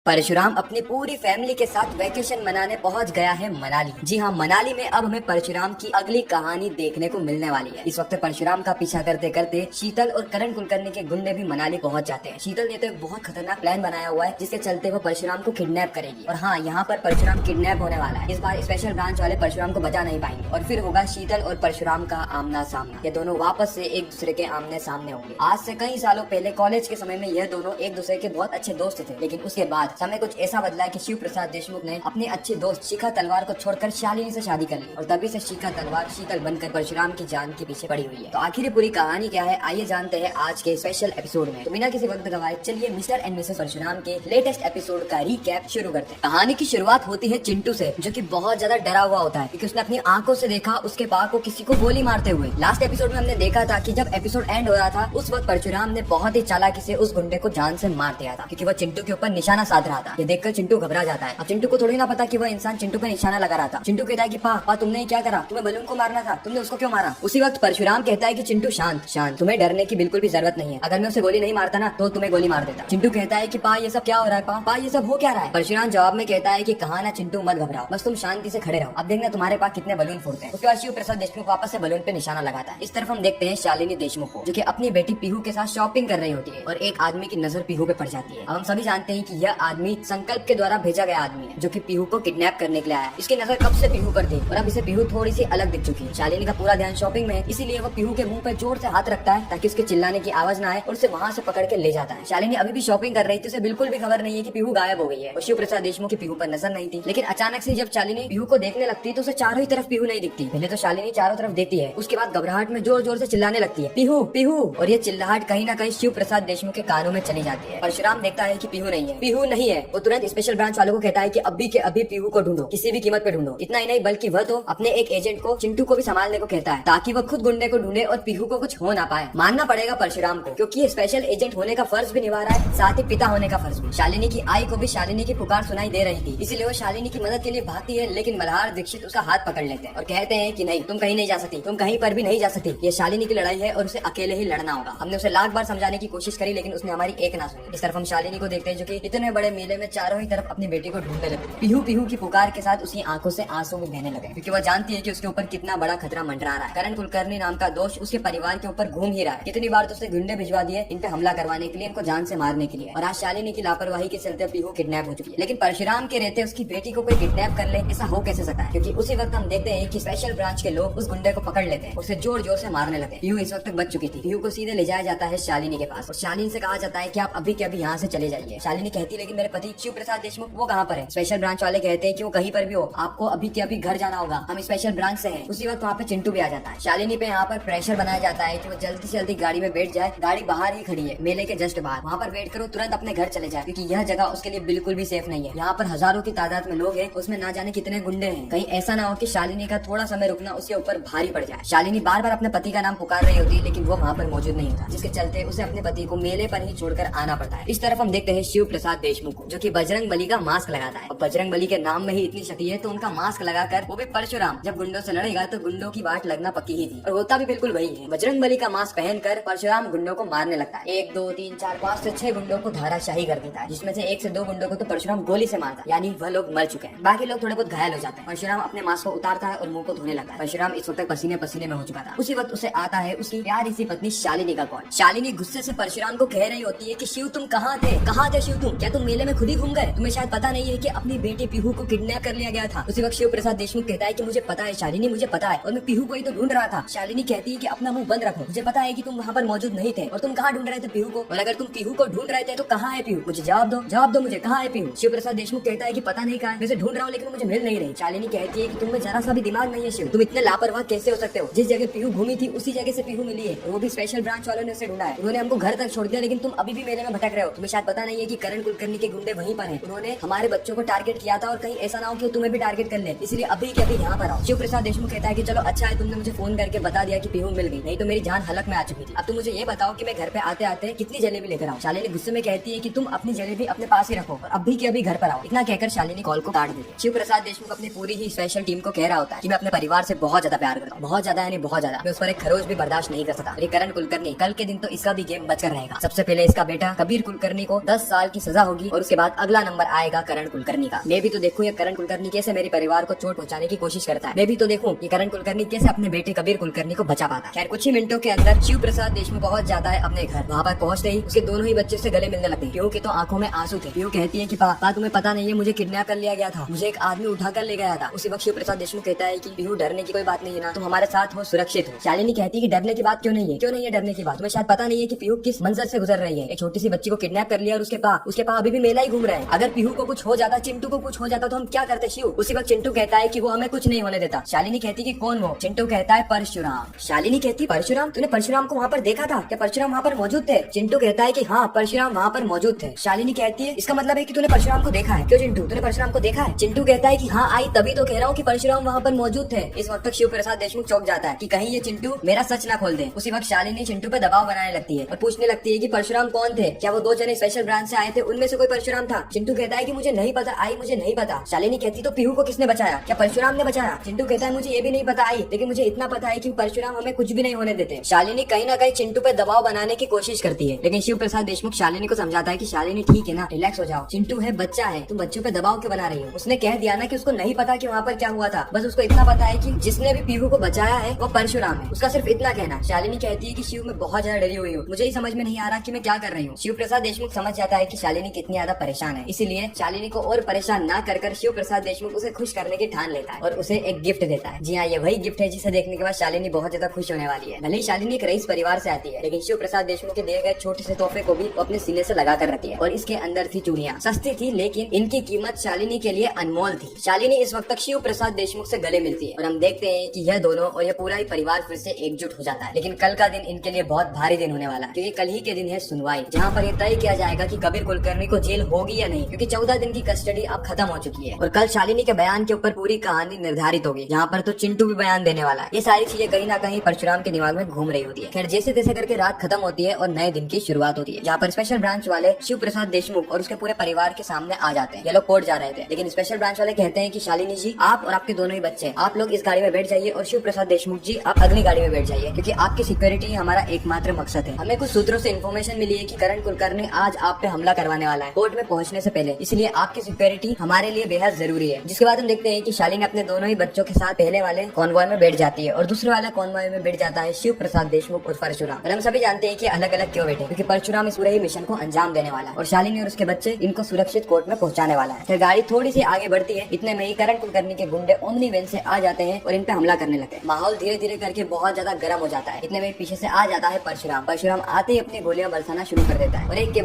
परशुराम अपनी पूरी फैमिली के साथ वेकेशन मनाने पहुंच गया है मनाली। जी हाँ, मनाली में अब हमें परशुराम की अगली कहानी देखने को मिलने वाली है। इस वक्त परशुराम का पीछा करते करते शीतल और करण कुलकर्णी के गुंडे भी मनाली पहुंच जाते हैं। शीतल ने तो एक बहुत खतरनाक प्लान बनाया हुआ है जिसके चलते वो परशुराम को किडनैप करेगी। और हाँ, यहाँ पर परशुराम किडनैप होने वाला है। इस बार स्पेशल ब्रांच वाले परशुराम को बचा नहीं पाएंगे और फिर होगा शीतल और परशुराम का आमना सामना। ये दोनों वापस से एक दूसरे के आमने सामने होंगे। आज से कई सालों पहले कॉलेज के समय में यह दोनों एक दूसरे के बहुत अच्छे दोस्त थे, लेकिन उसके बाद समय कुछ ऐसा बदला कि शिव प्रसाद देशमुख ने अपने अच्छे दोस्त शिखा तलवार को छोड़कर शालिनी से शादी कर ली और तभी से शिखा तलवार शीतल बनकर परशुराम की जान के पीछे पड़ी हुई है। तो आखिर पूरी कहानी क्या है, आइए जानते हैं आज के स्पेशल एपिसोड में। तो बिना किसी वक्त गवाए चलिए मिस्टर एंड मिसेस परशुराम के लेटेस्ट एपिसोड का रीकैप शुरू करते हैं। कहानी की शुरुआत होती है चिंटू से, जो कि बहुत ज्यादा डरा हुआ होता है क्योंकि उसने अपनी आंखों से देखा उसके बा को किसी को गोली मारते हुए। लास्ट एपिसोड में हमने देखा था कि जब एपिसोड एंड हो रहा था उस वक्त परशुराम ने बहुत ही चालाकी से उस गुंडे को जान से मार दिया था क्योंकि वह चिंटू के ऊपर निशाना साध रहा था। ये देखकर चिंटू घबरा जाता है। अब चिंटू को थोड़ी ना पता कि वह इंसान चिंटू पे निशाना लगा रहा था। चिंटू कहता है कि पा तुमने क्या करा, तुम्हें बलून को मारना था, तुमने उसको क्यों मारा। उसी वक्त परशुराम कहता है कि चिंटू शांत शांत, तुम्हें डरने की बिल्कुल भी जरूरत नहीं है। अगर मैं उसे गोली नहीं मारता ना तो तुम्हें गोली मार देता। चिंटू कहता है कि पा ये सब क्या हो रहा है, पा ये सब हो क्या रहा है। परशुराम जवाब में कहता है कि कहा ना चिंटू मत घबराओ, बस तुम शांति से खड़े रहो, अब देखना तुम्हारे पास कितने बलून फूटते हैं। उसके बाद शिव प्रसाद देशमुख वापस से बलून पे निशाना लगाता है। इस तरफ हम देखते हैं शालिनी देशमुख को, जो कि अपनी बेटी पीहू के साथ शॉपिंग कर रही होती है और एक आदमी की नजर पीहू पे पड़ जाती है। अब हम सभी जानते हैं कि यह आदमी संकल्प के द्वारा भेजा गया आदमी है जो कि पीहू को किडनैप करने के लिए आया। इसकी नजर कब से पीहू पर थी और अब इसे पीहू थोड़ी सी अलग दिख चुकी है। शालिनी का पूरा ध्यान शॉपिंग में है, इसीलिए वो पीहू के मुंह पर जोर से हाथ रखता है ताकि उसके चिल्लाने की आवाज ना आए और उसे वहाँ से पकड़ के ले जाता है। शालिनी अभी भी शॉपिंग कर रही थी, उसे बिल्कुल भी खबर नहीं है कि पीहू गायब हो गई है और शिव प्रसाद देशमुख की पीहू पर नजर नहीं थी। लेकिन अचानक से जब शालिनी पीहू को देखने लगती है तो उसे चारों ही तरफ पीहू नहीं दिखती। पहले तो शालिनी चारों तरफ देखती है, उसके बाद घबराहट में जोर जोर से चिल्लाने लगती है पीहू पीहू, और ये चिल्लाहट कहीं ना कहीं शिव प्रसाद देशमुख के कानों में चली जाती है। परशुराम देखता है कि पीहू नहीं है। वो तुरंत स्पेशल ब्रांच वालों को कहता है कि अभी के अभी पीहू को ढूंढो, किसी भी कीमत पे ढूंढो। इतना ही नहीं बल्कि वह तो अपने एक एजेंट को चिंटू को भी संभालने को कहता है ताकि वह खुद गुंडे को ढूंढे और पीहू को कुछ हो ना पाए। मानना पड़ेगा परशुराम को क्योंकि ये स्पेशल एजेंट होने का फर्ज भी निभा रहा है, साथ ही पिता होने का फर्ज भी। शालिनी की आई को भी शालिनी की पुकार सुनाई दे रही थी, इसलिए वो शालिनी की मदद के लिए भागती है, लेकिन मल्हार दीक्षित उसका हाथ पकड़ लेते हैं और कहते हैं कि नहीं, तुम कहीं नहीं जा सकती, तुम कहीं पर भी नहीं जा सकती। ये शालिनी की लड़ाई है और उसे अकेले ही लड़ना होगा। हमने उसे लाख बार समझाने की कोशिश करी लेकिन उसने हमारी एक ना सुनी। इस तरफ हम शालिनी को देखते हैं जो कि इतने बड़े मेले में चारों ही तरफ अपनी बेटी को ढूंढने लगे। पीहू पीहू की पुकार के साथ उसकी आंखों से आंसू भी बहने लगे क्योंकि वह जानती है कि उसके ऊपर कितना बड़ा खतरा मंडरा रहा है। करण कुलकर्णी नाम का दोस्त उसके परिवार के ऊपर घूम ही रहा है। कितनी बार तो उसने गुंडे भिजवा दिए इन पे हमला करवाने के लिए, इनको जान से मारने के लिए, और आज शालिनी की लापरवाही के चलते पीहू किडनैप हो चुकी है। लेकिन परशुराम के रहते उसकी बेटी को कोई किडनैप कर ले, ऐसा हो कैसे सकता है? क्योंकि उसी वक्त हम देखते हैं कि स्पेशल ब्रांच के लोग उस गुंडे को पकड़ लेते हैं, उसे जोर जोर से मारने लगते हैं। पीहू इस वक्त बच चुकी थी। पीहू को सीधे ले जाया जाता है शालिनी के पास और शालिनी से कहा जाता है कि आप अभी के अभी यहाँ से चले जाइए। शालिनी कहती है लेकिन मेरे पति शिव प्रसाद देशमुख वो कहाँ पर है? स्पेशल ब्रांच वाले कहते हैं कि वो कहीं पर भी हो, आपको अभी के अभी घर जाना होगा, हम स्पेशल ब्रांच से हैं। उसी वक्त वहाँ पे चिंटू भी आ जाता है। शालिनी पे यहाँ पर प्रेशर बनाया जाता है कि वो जल्दी से जल्दी गाड़ी में बैठ जाए। गाड़ी बाहर ही खड़ी है, मेले के जस्ट बाहर, वहाँ पर वेट करो, तुरंत अपने घर चले जाए क्योंकि यह जगह उसके लिए बिल्कुल भी सेफ नहीं है। यहाँ पर हजारों की तादाद में लोग हैं, उसमें ना जाने कितने गुंडे हैं। कहीं ऐसा ना हो कि शालिनी का थोड़ा समय रुकना उसके ऊपर भारी पड़ जाए। शालिनी बार बार अपने पति का नाम पुकार रही होती है लेकिन वो वहाँ पर मौजूद नहीं होता, जिसके चलते उसे अपने पति को मेले पर ही छोड़कर आना पड़ता है। इस तरफ हम देखते हैं शिव प्रसाद देशमुख जो कि बजरंग बली का मास्क लगाता है और बजरंग बली के नाम में ही इतनी शक्ति है तो उनका मास्क लगाकर वो भी परशुराम जब गुंडों से लड़ेगा तो गुंडों की वाट लगना पक्की ही थी और होता भी बिल्कुल वही है। बजरंग बली का मास्क पहनकर परशुराम गुंडों को मारने लगता है। 1 2 3 4 5 से 6 गुंडों को धाराशाही कर देता है, जिसमें से 1 से 2 गुंडों को तो परशुराम गोली से मारता है, यानी वह लोग मर चुके हैं। बाकी लोग थोड़े बहुत घायल हो जाते हैं। परशुराम अपने मास्क को उतारता है और मुंह को धोने लगता है। परशुराम इस वक्त पसीने पसीने में हो चुका था। उसी वक्त उसे आता है उसकी प्यारी सी पत्नी शालिनी का कॉल। शालिनी गुस्से से परशुराम को कह रही होती है कि शिव तुम कहाँ थे शिव तुम? क्या तुम मेले में खुद ही घूम गए? तुम्हें शायद पता नहीं है कि अपनी बेटी पीहू को किडनैप कर लिया गया था। उसी वक्त शिव प्रसाद देशमुख कहता है कि मुझे पता है शालिनी, मुझे पता है और मैं पीहू को ही तो ढूंढ रहा था। शालिनी कहती है कि अपना मुंह बंद रखो, मुझे पता है कि तुम वहाँ पर मौजूद नहीं थे और तुम कहाँ ढूंढ रहे थे पीहू को, और अगर तुम पीहू को ढूंढ रहे थे तो कहाँ है पीहू? मुझे जवाब दो मुझे, कहाँ है पीहू? शिव प्रसाद देशमुख कहता है कि पता नहीं कहाँ है, मैं ढूंढ रहा हूँ लेकिन मुझे मिल नहीं रही। शालिनी कहती है कि तुम्हें जरा सा भी दिमाग नहीं है शिव, तुम इतने लापरवाह कैसे हो सकते हो? जिस जगह पीहू घूमी थी उसी जगह से पीहू मिली है, वो भी स्पेशल ब्रांच वालों ने उसे ढूंढा है। उन्होंने हमको घर तक छोड़ दिया लेकिन तुम अभी भी मेले में भटक रहे हो। तुम्हें शायद पता नहीं है कि करण कुलकर्णी के गुंडे वहीं पर हैं। उन्होंने हमारे बच्चों को टारगेट किया था और कहीं ऐसा ना हो कि तुम्हें भी टारगेट कर ले, इसलिए अभी के अभी यहाँ पर आओ। शिव प्रसाद देशमुख कहता है कि चलो अच्छा है तुमने मुझे फोन करके बता दिया कि पीहू मिल गई, नहीं तो मेरी जान हलक में आ चुकी थी। अब तुम मुझे ये बताओ कि मैं घर पे आते आते कितनी जलेबी लेकर आऊं? शालिनी गुस्से में कहती है कि तुम अपनी जलेबी अपने पास ही रखो और अभी के अभी घर पर आओ। इतना कहकर शालिनी कॉल को काट देती है। शिव प्रसाद देशमुख अपनी पूरी ही स्पेशल टीम को कह रहा होता है कि मैं अपने परिवार से बहुत ज्यादा प्यार करता हूँ, बहुत ज्यादा यानी बहुत ज्यादा। मैं उस पर एक खरोच भी बर्दाश्त नहीं कर सकता। अरे करण कुलकर्णी, कल के दिन तो इसका भी गेम बचकर रहेगा। सबसे पहले इसका बेटा कबीर कुलकर्णी को 10 साल की सजा होगी और उसके बाद अगला नंबर आएगा करण कुलकर्णी का। मैं भी तो देखूं ये करण कुलकर्णी कैसे मेरे परिवार को चोट पहुंचाने की कोशिश करता है। मैं भी तो देखूं कि करण कुलकर्णी कैसे अपने बेटे कबीर कुलकर्णी को बचा पाता है। खैर कुछ ही मिनटों के अंदर शिव प्रसाद देशमुख पहुंच जाता है अपने घर। वहाँ पर पहुंचते ही उसके दोनों ही बच्चे से गले मिलने लगते हैं। पीहू की तो आंखों में आंसू थे। पीहू कहती है कि पापा तुम्हें पता नहीं है मुझे किडनैप कर लिया गया था, मुझे एक आदमी उठा कर ले गया था। उसी वक्त शिव प्रसाद देशमुख कहता है कि पीहू डरने की कोई बात नहीं है ना, तुम हमारे साथ हो, सुरक्षित हो। शालिनी कहती है कि डरने की बात क्यों नहीं है, क्यों नहीं है डरने की बात, तुम्हें शायद पता नहीं है कि पीहू किस मंजर से गुजर रही है। एक छोटी सी बच्ची को किडनैप कर लिया और उसके पास अभी भी मेला ही घूम रहा है। अगर पीहू को कुछ हो जाता, चिंटू को कुछ हो जाता तो हम क्या करते शिव। उसी वक्त चिंटू कहता है कि वो हमें कुछ नहीं होने देता। शालिनी कहती है कि कौन वो। चिंटू कहता है परशुराम। शालिनी कहती परशुराम, तूने परशुराम को वहाँ पर देखा था क्या, परशुराम वहाँ पर मौजूद थे। चिंटू कहता है कि हाँ परशुराम वहाँ पर मौजूद थे। शालिनी कहती है इसका मतलब है कि तूने परशुराम को देखा है। क्यों चिंटू, तूने परशुराम को देखा है। चिंटू कहता है कि हाँ आई तभी तो कह रहा हूँ कि परशुराम वहाँ पर मौजूद थे। इस वक्त तक शिव प्रसाद देशमुख चौंक जाता है कि कहीं ये चिंटू मेरा सच ना खोल दे। उसी वक्त शालिनी चिंटू पे दबाव बनाने लगती है और पूछने लगती है कि परशुराम कौन थे, क्या वो 2 जने स्पेशल ब्रांच से आए थे उनमें से कोई परशुराम था। चिंटू कहता है कि मुझे नहीं पता आई, मुझे नहीं पता। शालिनी कहती तो पीहू को किसने बचाया, क्या परशुराम ने बचाया। चिंटू कहता है मुझे ये भी नहीं पता आई, लेकिन मुझे इतना पता है कि परशुराम हमें कुछ भी नहीं होने देते। शालिनी कहीं ना कहीं चिंटू पे दबाव बनाने की कोशिश करती है, लेकिन शिव प्रसाद देशमुख शालिनी को समझाता है कि शालिनी ठीक है ना, रिलैक्स हो जाओ, चिंटू है, बच्चा है, तुम बच्चों पे दबाव क्यों बना रही हो। उसने कह दिया ना कि उसको नहीं पता कि वहाँ पर क्या हुआ था, बस उसको इतना पता है कि जिसने भी पीहू को बचाया है वो परशुराम है, उसका सिर्फ इतना कहना। शालिनी कहती है कि शिव मैं बहुत ज्यादा डरी हुई हूँ, मुझे ही समझ में नहीं आ रहा कि मैं क्या कर रही हूँ। शिव प्रसाद देशमुख समझ जाता है कि शालिनी कितनी ज्यादा परेशान है, इसीलिए शालिनी को और परेशान ना कर शिव प्रसाद देशमुख उसे खुश करने की ठान लेता है और उसे एक गिफ्ट देता है। जी हाँ, ये वही गिफ्ट है जिसे देखने के बाद शालिनी बहुत ज्यादा खुश होने वाली है। भले ही शालिनी एक रईस परिवार से आती है, लेकिन शिव प्रसाद देशमुख के दिए गए छोटे से तोहफे को भी वो अपने सीने से लगा कर रखती है और इसके अंदर थी चूड़ियाँ। सस्ती थी लेकिन इनकी कीमत शालिनी के लिए अनमोल थी। शालिनी इस वक्त तक शिव प्रसाद देशमुख से गले मिलती है और हम देखते हैं कि यह दोनों और यह पूरा ही परिवार फिर से एकजुट हो जाता है। लेकिन कल का दिन इनके लिए बहुत भारी दिन होने वाला है, क्योंकि कल ही के दिन है सुनवाई, जहाँ पर यह तय किया जाएगा कि कबीर कुलकर्णी को जेल होगी या नहीं, क्योंकि 14 दिन की कस्टडी अब खत्म हो चुकी है। और कल शालिनी के बयान के ऊपर पूरी कहानी निर्धारित होगी, जहाँ पर तो चिंटू भी बयान देने वाला है। ये सारी चीजें कहीं ना कहीं परशुराम के दिमाग में घूम रही होती है। खैर जैसे तैसे करके रात खत्म होती है और नए दिन की शुरुआत होती है, जहाँ पर स्पेशल ब्रांच वाले शिव प्रसाद देशमुख और उसके पूरे परिवार के सामने आ जाते हैं। ये लोग कोर्ट जा रहे थे, लेकिन स्पेशल ब्रांच वाले कहते हैं कि शालिनी जी आप और आपके दोनों ही बच्चे, आप लोग इस गाड़ी में बैठ जाइए और शिव प्रसाद देशमुख जी आप अगली गाड़ी में बैठ जाइए, क्योंकि आपकी सिक्योरिटी हमारा एकमात्र मकसद है। हमें कुछ सूत्रों से इन्फॉर्मेशन मिली है कि करण कुलकर्णी आज आप पे हमला करवाने वाला है कोर्ट में पहुंचने से पहले, इसलिए आपकी सिक्योरिटी हमारे लिए बेहद जरूरी है। जिसके बाद हम देखते हैं कि शालिनी अपने दोनों ही बच्चों के साथ पहले वाले कॉन्वॉय में बैठ जाती है और दूसरे वाले कॉन्वॉय में बैठ जाता है शिव प्रसाद देशमुख और परशुराम। और हम सभी जानते हैं कि अलग अलग क्यों बैठे, क्योंकि परशुराम इस पूरे ही मिशन को अंजाम देने वाला है और शालिनी और उसके बच्चे इनको सुरक्षित कोर्ट में पहुंचाने वाला है। फिर गाड़ी थोड़ी सी आगे बढ़ती है, इतने में ही करण कुलकर्णी के गुंडे ओमनी वैन से आ जाते हैं और इन पे हमला करने लगते हैं। माहौल धीरे धीरे करके बहुत ज्यादा गर्म हो जाता है। इतने में पीछे से आ जाता है परशुराम। परशुराम आते ही अपनी गोलियां बरसाना शुरू कर देता है और एक के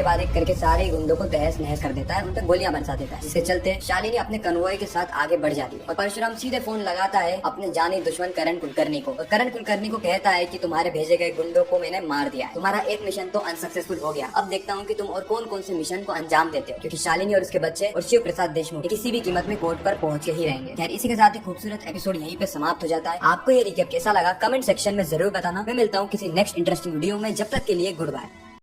बाद एक करके सारे गुंडों को तहस नहस कर देता है, उन पे गोलियां बरसा देता है, जिसके चलते शालिनी अपने कन्वॉय के साथ आगे बढ़ जाती है और परशुराम सीधे फोन लगाता है अपने जानी दुश्मन करण कुलकर्णी को और करण कुलकर्णी को कहता है कि तुम्हारे भेजे गए गुंडों को मैंने मार दिया है, तुम्हारा एक मिशन तो अनसक्सेसफुल हो गया, अब देखता हूँ कि तुम और कौन कौन से मिशन को अंजाम देते हो, क्योंकि शालिनी और उसके बच्चे और शिव प्रसाद देशमुख किसी भी कीमत में कोर्ट पर पहुंच के ही रहेंगे। खैर इसी के साथ ही खूबसूरत एपिसोड यहीं पे समाप्त हो जाता है। आपको ये रिकैप कैसा लगा कमेंट सेक्शन में जरूर बताना। मैं मिलता हूँ किसी नेक्स्ट इंटरेस्टिंग वीडियो में, जब तक के लिए गुड बाय।